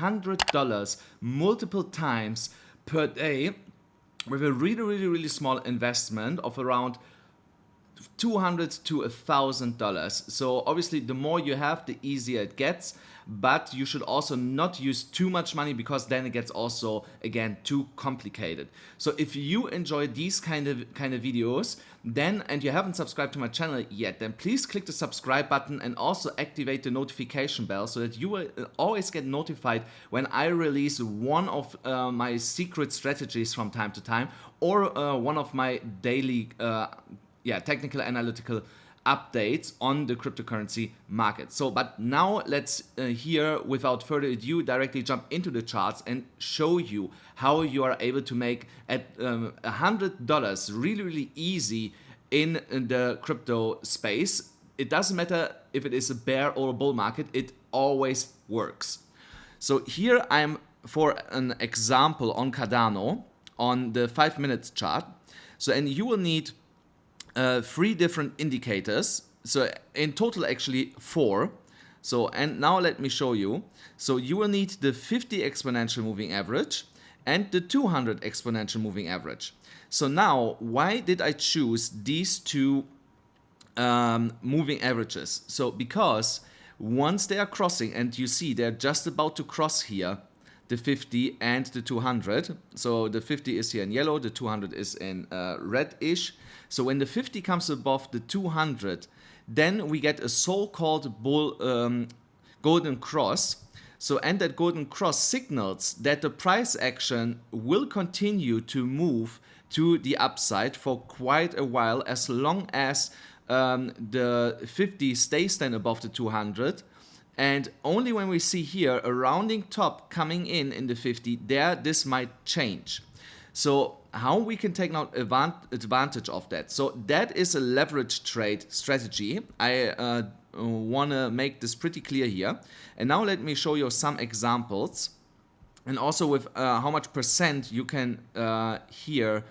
$100 multiple times per day with a really small investment of around $200 to $1,000. So obviously the more you have, the easier it gets, but you should also not use too much money, because then it gets also again too complicated. So if you enjoy these kind of videos, then, and you haven't subscribed to my channel yet, then please click the subscribe button and also activate the notification bell so that you will always get notified when I release one of my secret strategies from time to time, or one of my daily technical analytical updates on the cryptocurrency market. So, but now let's here, without further ado, directly jump into the charts and show you how you are able to make at $100 really easy in the crypto space. It doesn't matter if it is a bear or a bull market, it always works. So here I'm for an example on Cardano on the 5 minutes chart. So, and you will need 3 different indicators. So in total actually 4. So, and now let me show you. So you will need the 50 exponential moving average and the 200 exponential moving average. So now, why did I choose these 2 moving averages? So because once they are crossing, and you see they're just about to cross here, the 50 and the 200. So the 50 is here in yellow, the 200 is in reddish. So when the 50 comes above the 200, then we get a so-called golden cross. So, and that golden cross signals that the price action will continue to move to the upside for quite a while, as long as the 50 stays then above the 200. And only when we see here a rounding top coming in the 50, there this might change. So how we can take now advantage of that? So that is a leverage trade strategy. I want to make this pretty clear here. And now let me show you some examples, and also with how much percent you can here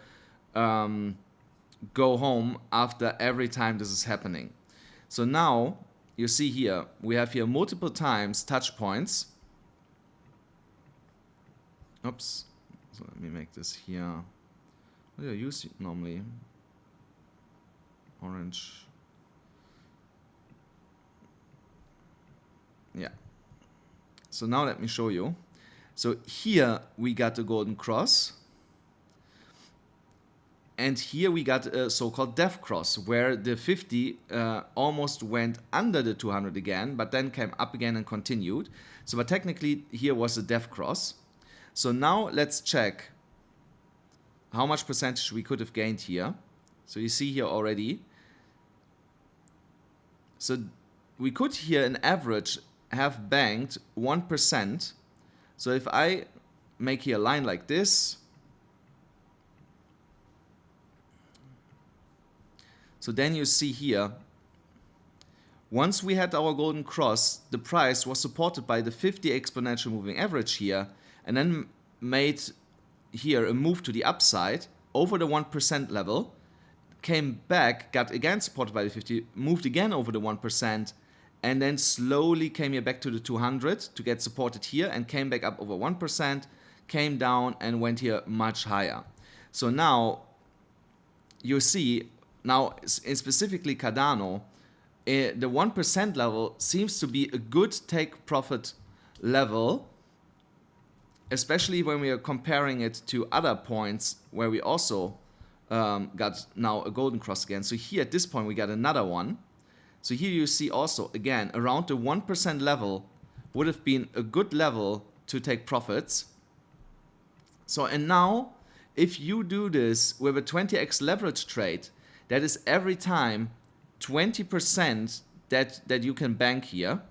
go home after every time this is happening. So now you see here, we have here multiple times touch points. Oops. So let me make this here. What do I use normally? Orange. Yeah. So now let me show you. So here we got the golden cross. And here we got a so-called death cross, where the 50 almost went under the 200 again, but then came up again and continued. So but technically here was a death cross. So now let's check how much percentage we could have gained here. So you see here already. So we could here on average have banked 1%. So if I make here a line like this, so then you see here, once we had our golden cross, the price was supported by the 50 exponential moving average here, and then made here a move to the upside over the 1% level, came back, got again supported by the 50, moved again over the 1%, and then slowly came here back to the 200 to get supported here, and came back up over 1%, came down and went here much higher. So now you see, now in specifically Cardano, the 1% level seems to be a good take profit level, especially when we are comparing it to other points where we also got now a golden cross again. So here at this point we got another one. So here you see also again around the 1% level would have been a good level to take profits. So and now if you do this with a 20x leverage trade, that is every time 20% that you can bank here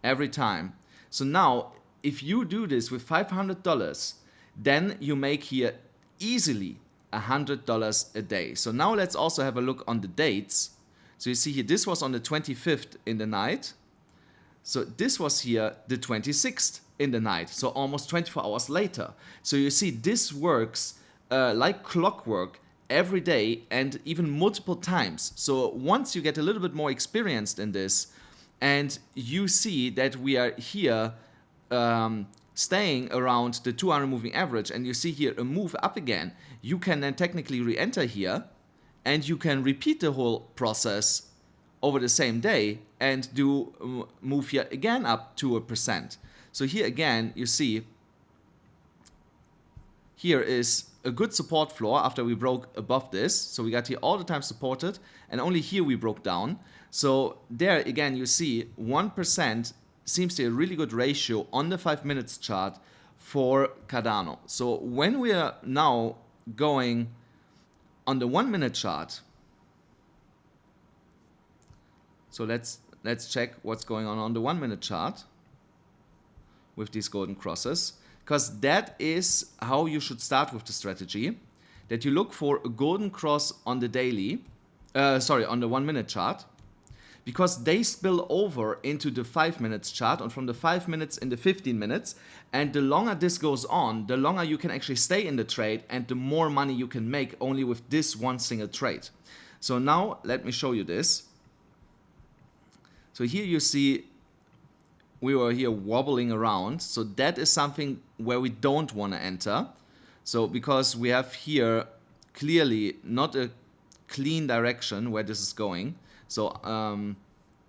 every time. So now if you do this with $500, then you make here easily $100 a day. So now let's also have a look on the dates. So you see here, this was on the 25th in the night. So this was here the 26th in the night. So almost 24 hours later. So you see this works like clockwork every day and even multiple times. So once you get a little bit more experienced in this and you see that we are here staying around the 200 moving average and you see here a move up again, you can then technically re-enter here and you can repeat the whole process over the same day and do move here again up to 1%. So here again, you see, here is a good support floor after we broke above this. So we got here all the time supported and only here we broke down. So there again, you see 1% seems to be a really good ratio on the 5 minutes chart for Cardano. So when we are now going on the 1 minute chart, so let's check what's going on the 1 minute chart with these golden crosses, because that is how you should start with the strategy, that you look for a golden cross on the daily, on the 1 minute chart, because they spill over into the 5 minutes chart and from the 5 minutes in the 15 minutes. And the longer this goes on, the longer you can actually stay in the trade and the more money you can make only with this one single trade. So now let me show you this. So here you see we were here wobbling around. So that is something where we don't want to enter. So because we have here clearly not a clean direction where this is going. So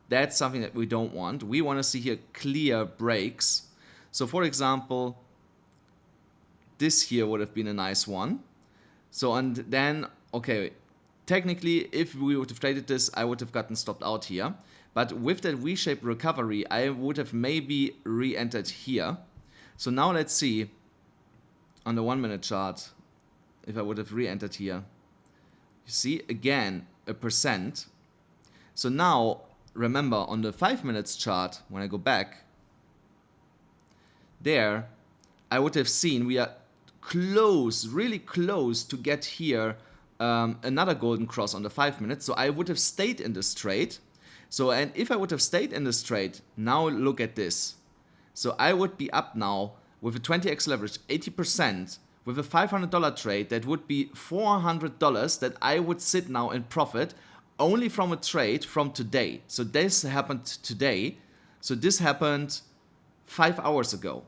that's something that we don't want. We want to see here clear breaks. So for example, this here would have been a nice one. So and then, okay, technically if we would have traded this, I would have gotten stopped out here. But with that V-shaped recovery, I would have maybe re-entered here. So now let's see on the 1 minute chart if I would have re-entered here. You see again 1%. So now, remember, on the 5 minutes chart, when I go back, there, I would have seen we are close, really close to get here another golden cross on the 5 minutes. So I would have stayed in this trade. So, and if I would have stayed in this trade, now look at this. So I would be up now with a 20x leverage, 80%, with a $500 trade, that would be $400 that I would sit now in profit only from a trade from today. So this happened today. So this happened 5 hours ago.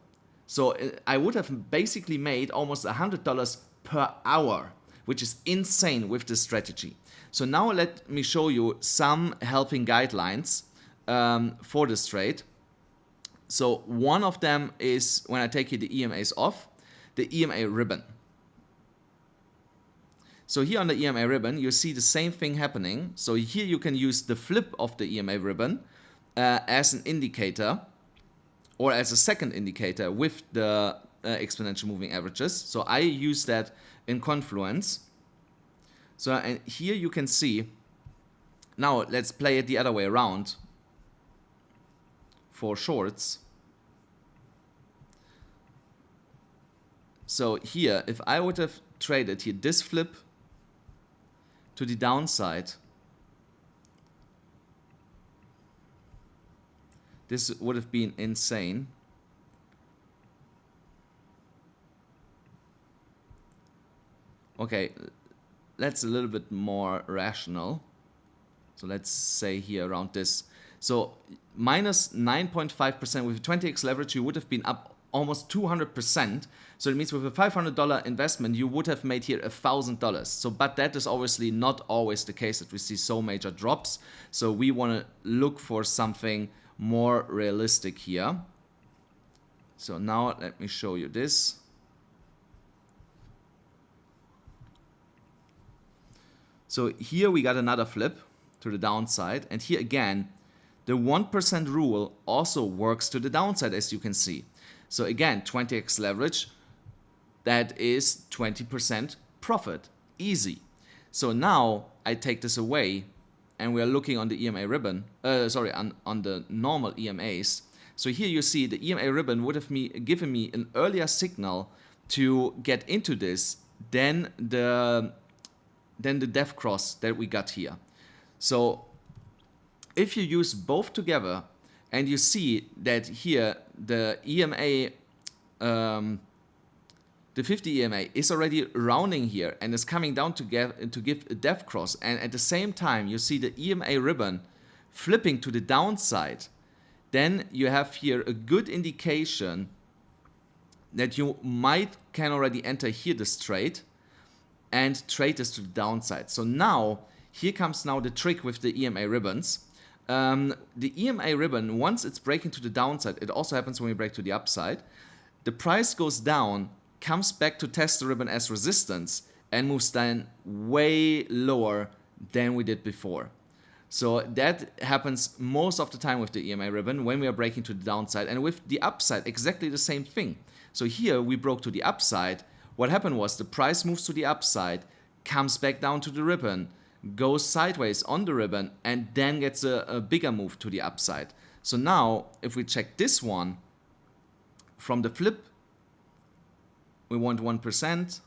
So I would have basically made almost $100 per hour, which is insane with this strategy. So now let me show you some helping guidelines for this trade. So one of them is when I take here the EMAs off, the EMA ribbon. So here on the EMA ribbon, you see the same thing happening. So here you can use the flip of the EMA ribbon as an indicator or as a second indicator with the exponential moving averages. So I use that in Confluence. So and here you can see, now let's play it the other way around for shorts. So here, if I would have traded here this flip to the downside, this would have been insane. Okay, that's a little bit more rational. So let's say here around this. So minus 9.5% with 20x leverage, you would have been up almost 200%. So it means with a $500 investment, you would have made here $1,000. So, but that is obviously not always the case that we see so major drops. So we want to look for something more realistic here. So now let me show you this. So here we got another flip to the downside. And here again, the 1% rule also works to the downside, as you can see. So again, 20x leverage, that is 20% profit, easy. So now I take this away and we are looking on the EMA ribbon, on the normal EMAs. So here you see the EMA ribbon would have given me an earlier signal to get into this than the death cross that we got here. So if you use both together and you see that here the EMA, the 50 EMA is already rounding here and is coming down to give a death cross, and at the same time you see the EMA ribbon flipping to the downside, then you have here a good indication that you can already enter here this trade and trade this to the downside. So now, here comes now the trick with the EMA ribbons. The EMA ribbon, once it's breaking to the downside, it also happens when we break to the upside, the price goes down, comes back to test the ribbon as resistance, and moves down way lower than we did before. So that happens most of the time with the EMA ribbon when we are breaking to the downside, and with the upside, exactly the same thing. So here we broke to the upside. What happened was the price moves to the upside, comes back down to the ribbon, goes sideways on the ribbon, and then gets a bigger move to the upside. So now, if we check this one, from the flip, we want 1%,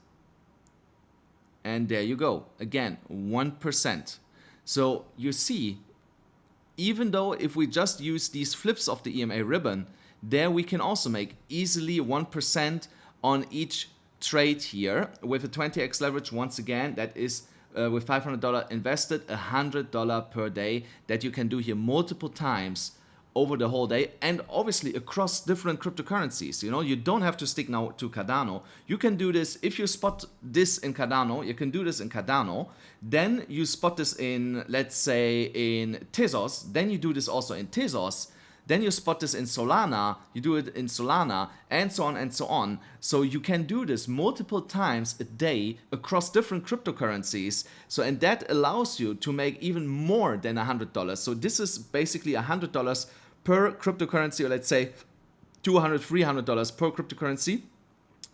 and there you go, again, 1%. So you see, even though if we just use these flips of the EMA ribbon, there we can also make easily 1% on each trade here with a 20x leverage. Once again, that is with $500 invested, $100 per day that you can do here multiple times over the whole day, and obviously across different cryptocurrencies. You know, you don't have to stick now to Cardano. You can do this if you spot this in Cardano. You can do this in Cardano. Then you spot this in, let's say, in Tezos. Then you do this also in Tezos. Then you spot this in Solana, you do it in Solana, and so on and so on. So you can do this multiple times a day across different cryptocurrencies. So, and that allows you to make even more than $100. So this is basically $100 per cryptocurrency, or let's say $200, $300 per cryptocurrency.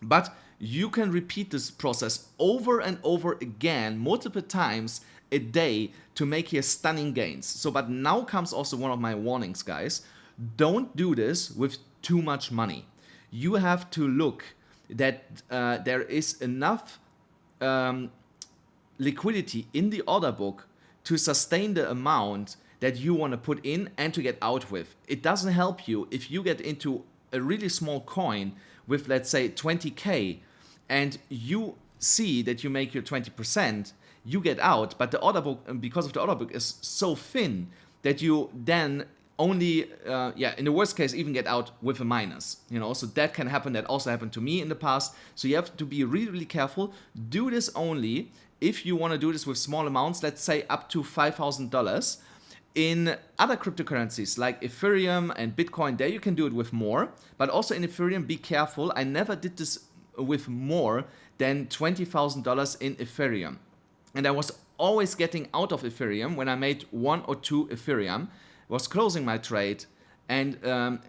But you can repeat this process over and over again, multiple times a day to make here stunning gains. So, but now comes also one of my warnings, guys. Don't do this with too much money. You have to look that there is enough liquidity in the order book to sustain the amount that you want to put in and to get out with. It doesn't help you if you get into a really small coin with, let's say, 20K, and you see that you make your 20%, you get out, but the order book, because of the order book, is so thin that you then only, in the worst case, even get out with a minus, you know, so that can happen. That also happened to me in the past. So you have to be really, really careful. Do this only if you want to do this with small amounts, let's say up to $5,000. In other cryptocurrencies like Ethereum and Bitcoin, there you can do it with more, but also in Ethereum, be careful. I never did this with more than $20,000 in Ethereum. And I was always getting out of Ethereum when I made 1 or 2 Ethereum, was closing my trade, and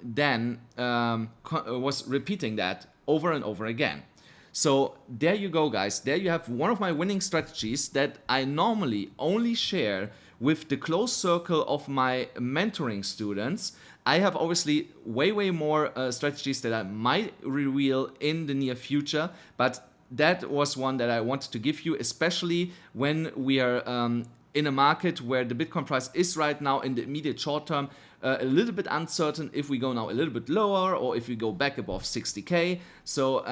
then was repeating that over and over again. So there you go, guys. There you have one of my winning strategies that I normally only share with the close circle of my mentoring students. I have obviously way more strategies that I might reveal in the near future, but that was one that I wanted to give you, especially when we are in a market where the Bitcoin price is right now in the immediate short term a little bit uncertain if we go now a little bit lower or if we go back above 60K. So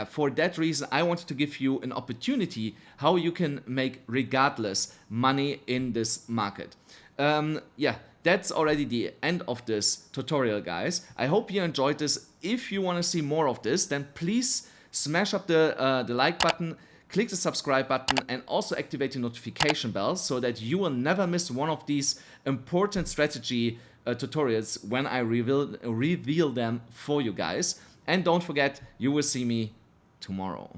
for that reason, I wanted to give you an opportunity how you can make regardless money in this market. That's already the end of this tutorial, guys. I hope you enjoyed this. If you want to see more of this, then please smash up the like button, click the subscribe button, and also activate the notification bell so that you will never miss one of these important strategy tutorials when I reveal them for you guys. And don't forget, you will see me tomorrow.